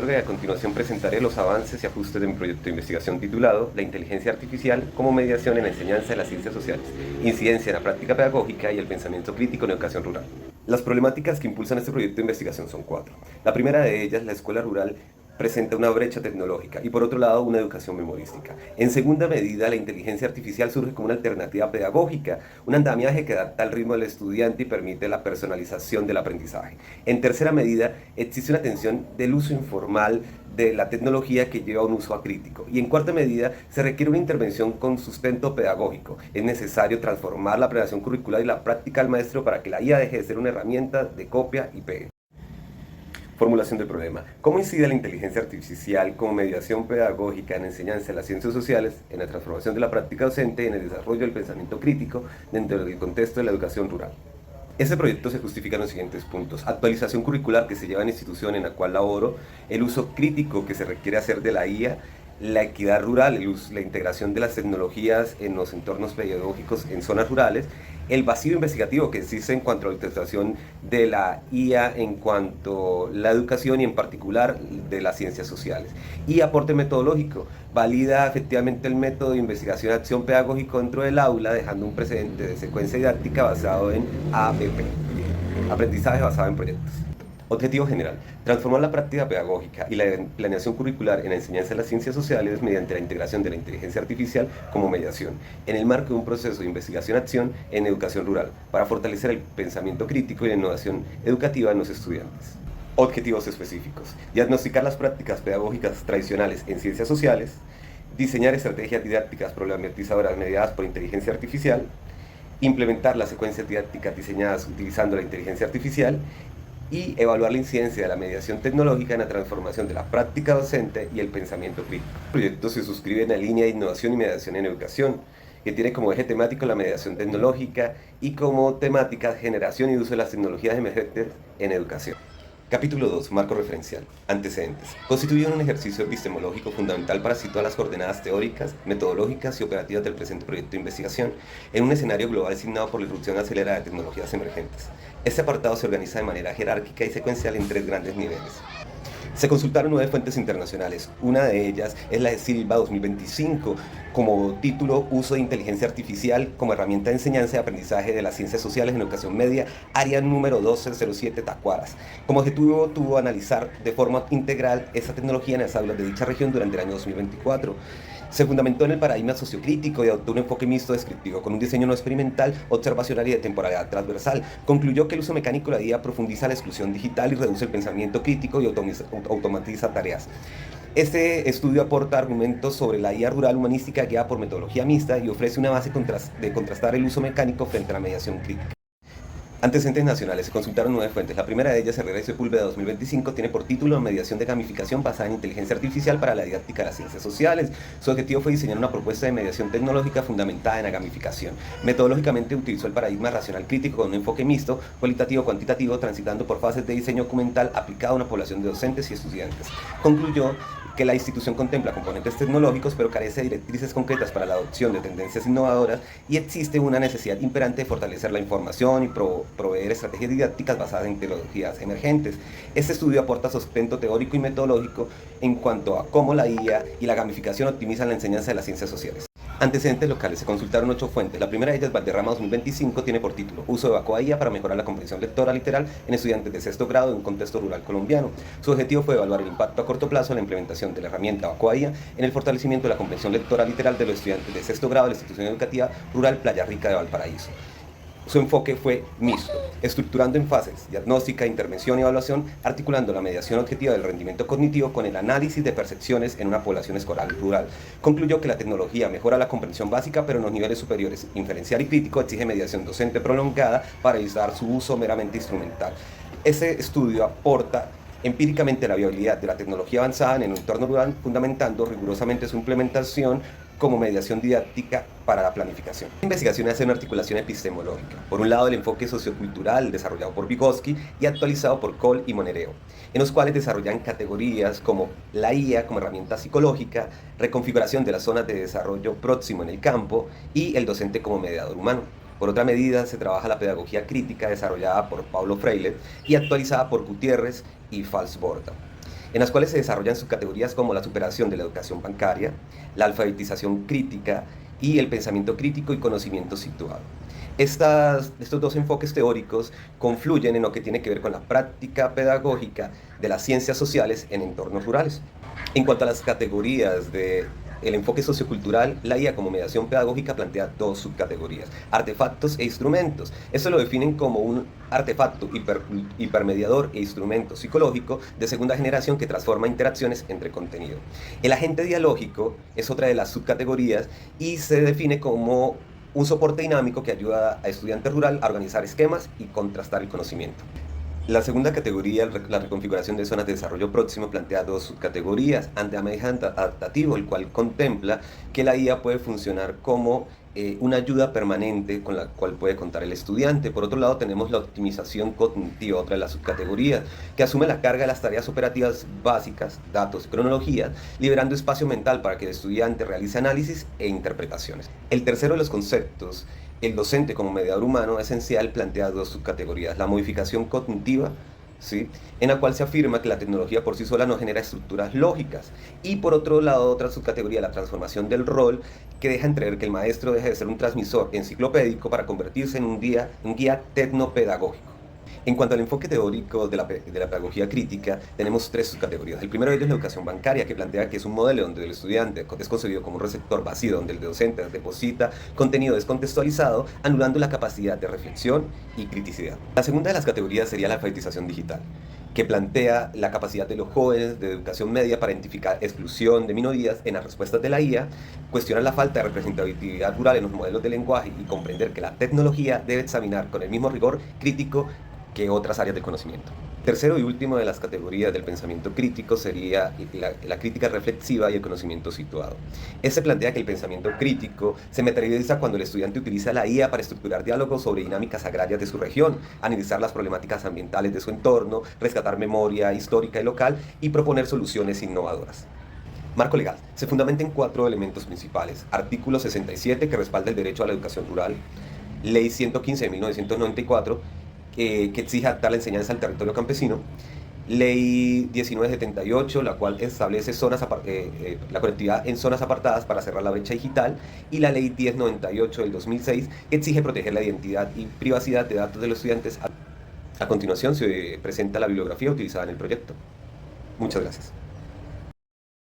A continuación presentaré los avances y ajustes de mi proyecto de investigación titulado La inteligencia artificial como mediación en la enseñanza de las ciencias sociales, incidencia en la práctica pedagógica y el pensamiento crítico en educación rural. Las problemáticas que impulsan este proyecto de investigación son 4. La primera de ellas, la escuela rural, presenta una brecha tecnológica y por otro lado una educación memorística. En segunda medida, la inteligencia artificial surge como una alternativa pedagógica, un andamiaje que adapta al ritmo del estudiante y permite la personalización del aprendizaje. En tercera medida, existe una tensión del uso informal de la tecnología que lleva a un uso acrítico. Y en cuarta medida, se requiere una intervención con sustento pedagógico. Es necesario transformar la planeación curricular y la práctica del maestro para que la IA deje de ser una herramienta de copia y pegue. Formulación del problema. ¿Cómo incide la inteligencia artificial como mediación pedagógica en la enseñanza de las ciencias sociales, en la transformación de la práctica docente y en el desarrollo del pensamiento crítico dentro del contexto de la educación rural? Este proyecto se justifica en los siguientes puntos. Actualización curricular que se lleva en la institución en la cual laboro, el uso crítico que se requiere hacer de la IA, la equidad rural, la integración de las tecnologías en los entornos pedagógicos en zonas rurales, el vacío investigativo que existe en cuanto a la utilización de la IA en cuanto a la educación y en particular de las ciencias sociales. Y aporte metodológico, valida efectivamente el método de investigación y acción pedagógico dentro del aula, dejando un precedente de secuencia didáctica basado en ABP, aprendizaje basado en proyectos. Objetivo general: transformar la práctica pedagógica y la planeación curricular en la enseñanza de las ciencias sociales mediante la integración de la inteligencia artificial como mediación, en el marco de un proceso de investigación-acción en educación rural, para fortalecer el pensamiento crítico y la innovación educativa en los estudiantes. Objetivos específicos: diagnosticar las prácticas pedagógicas tradicionales en ciencias sociales, diseñar estrategias didácticas problematizadoras mediadas por inteligencia artificial, implementar las secuencias didácticas diseñadas utilizando la inteligencia artificial y evaluar la incidencia de la mediación tecnológica en la transformación de la práctica docente y el pensamiento crítico. El proyecto se suscribe en la línea de innovación y mediación en educación, que tiene como eje temático la mediación tecnológica y como temática generación y uso de las tecnologías emergentes en educación. Capítulo 2. Marco referencial. Antecedentes. Constituyen un ejercicio epistemológico fundamental para situar las coordenadas teóricas, metodológicas y operativas del presente proyecto de investigación en un escenario global asignado por la irrupción acelerada de tecnologías emergentes. Este apartado se organiza de manera jerárquica y secuencial en 3 grandes niveles. Se consultaron 9 fuentes internacionales. Una de ellas es la de Silva 2025, como título Uso de inteligencia artificial como herramienta de enseñanza y aprendizaje de las ciencias sociales en educación media, área número 1207 Tacuaras. Como objetivo tuvo analizar de forma integral esa tecnología en las aulas de dicha región durante el año 2024. Se fundamentó en el paradigma sociocrítico y adoptó un enfoque mixto descriptivo, con un diseño no experimental, observacional y de temporalidad transversal. Concluyó que el uso mecánico de la IA profundiza la exclusión digital y reduce el pensamiento crítico y automatiza tareas. Este estudio aporta argumentos sobre la IA rural humanística guiada por metodología mixta y ofrece una base de contrastar el uso mecánico frente a la mediación crítica. Antecedentes nacionales. Se consultaron 9 fuentes. La primera de ellas, Herrera y Sepúlveda 2025, tiene por título Mediación de gamificación basada en inteligencia artificial para la didáctica de las ciencias sociales. Su objetivo fue diseñar una propuesta de mediación tecnológica fundamentada en la gamificación. Metodológicamente utilizó el paradigma racional crítico con un enfoque mixto, cualitativo-cuantitativo, transitando por fases de diseño documental aplicado a una población de docentes y estudiantes. Concluyó que la institución contempla componentes tecnológicos, pero carece de directrices concretas para la adopción de tendencias innovadoras y existe una necesidad imperante de fortalecer la información y proveer estrategias didácticas basadas en tecnologías emergentes. Este estudio aporta sustento teórico y metodológico en cuanto a cómo la IA y la gamificación optimizan la enseñanza de las ciencias sociales. Antecedentes locales. Se consultaron 8 fuentes. La primera de ellas, Valderrama 2025, tiene por título Uso de Bacoa IA para mejorar la comprensión lectora literal en estudiantes de sexto grado en un contexto rural colombiano. Su objetivo fue evaluar el impacto a corto plazo de la implementación de la herramienta Bacoa IA en el fortalecimiento de la comprensión lectora literal de los estudiantes de sexto grado de la institución educativa rural Playa Rica de Valparaíso. Su enfoque fue mixto, estructurando en fases diagnóstica, intervención y evaluación, articulando la mediación objetiva del rendimiento cognitivo con el análisis de percepciones en una población escolar rural. Concluyó que la tecnología mejora la comprensión básica, pero en los niveles superiores, inferencial y crítico, exige mediación docente prolongada para evitar su uso meramente instrumental. Ese estudio aporta empíricamente la viabilidad de la tecnología avanzada en el entorno rural, fundamentando rigurosamente su implementación como mediación didáctica para la planificación. La investigación hace una articulación epistemológica. Por un lado, el enfoque sociocultural desarrollado por Vygotsky y actualizado por Cole y Monereo, en los cuales desarrollan categorías como la IA como herramienta psicológica, reconfiguración de las zonas de desarrollo próximo en el campo y el docente como mediador humano. Por otra medida, se trabaja la pedagogía crítica desarrollada por Paulo Freire y actualizada por Gutiérrez y Falsborda. en las cuales se desarrollan subcategorías como la superación de la educación bancaria, la alfabetización crítica y el pensamiento crítico y conocimiento situado. Estos dos enfoques teóricos confluyen en lo que tiene que ver con la práctica pedagógica de las ciencias sociales en entornos rurales. En cuanto a las categorías del enfoque sociocultural, la IA como mediación pedagógica plantea dos subcategorías: artefactos e instrumentos. Esto lo definen como un artefacto hipermediador e instrumento psicológico de segunda generación que transforma interacciones entre contenido. El agente dialógico es otra de las subcategorías y se define como un soporte dinámico que ayuda a estudiante rural a organizar esquemas y contrastar el conocimiento. La segunda categoría, la reconfiguración de zonas de desarrollo próximo, plantea dos subcategorías: andamiaje adaptativo, el cual contempla que la IA puede funcionar como una ayuda permanente con la cual puede contar el estudiante. Por otro lado, tenemos la optimización cognitiva, otra de las subcategorías, que asume la carga de las tareas operativas básicas, datos y cronologías, liberando espacio mental para que el estudiante realice análisis e interpretaciones. El tercero de los conceptos, el docente como mediador humano esencial, plantea dos subcategorías: la modificación cognitiva, ¿sí?, en la cual se afirma que la tecnología por sí sola no genera estructuras lógicas, y por otro lado otra subcategoría, la transformación del rol, que deja entrever que el maestro deja de ser un transmisor enciclopédico para convertirse en un guía tecnopedagógico. En cuanto al enfoque teórico de la pedagogía crítica, tenemos tres subcategorías. El primero de ellos es la educación bancaria, que plantea que es un modelo donde el estudiante es concebido como un receptor vacío, donde el docente deposita contenido descontextualizado, anulando la capacidad de reflexión y criticidad. La segunda de las categorías sería la alfabetización digital, que plantea la capacidad de los jóvenes de educación media para identificar exclusión de minorías en las respuestas de la IA, cuestionar la falta de representatividad rural en los modelos de lenguaje y comprender que la tecnología debe examinar con el mismo rigor crítico que otras áreas de conocimiento. Tercero y último de las categorías del pensamiento crítico sería la crítica reflexiva y el conocimiento situado. Este plantea que el pensamiento crítico se materializa cuando el estudiante utiliza la IA para estructurar diálogos sobre dinámicas agrarias de su región, analizar las problemáticas ambientales de su entorno, rescatar memoria histórica y local y proponer soluciones innovadoras. Marco legal. Se fundamenta en cuatro elementos principales: artículo 67, que respalda el derecho a la educación rural; ley 115 de 1994, que exige adaptar la enseñanza al territorio campesino; ley 1978, la cual establece la conectividad en zonas apartadas para cerrar la brecha digital; y la ley 1098 del 2006, que exige proteger la identidad y privacidad de datos de los estudiantes. A continuación se presenta la bibliografía utilizada en el proyecto. Muchas gracias.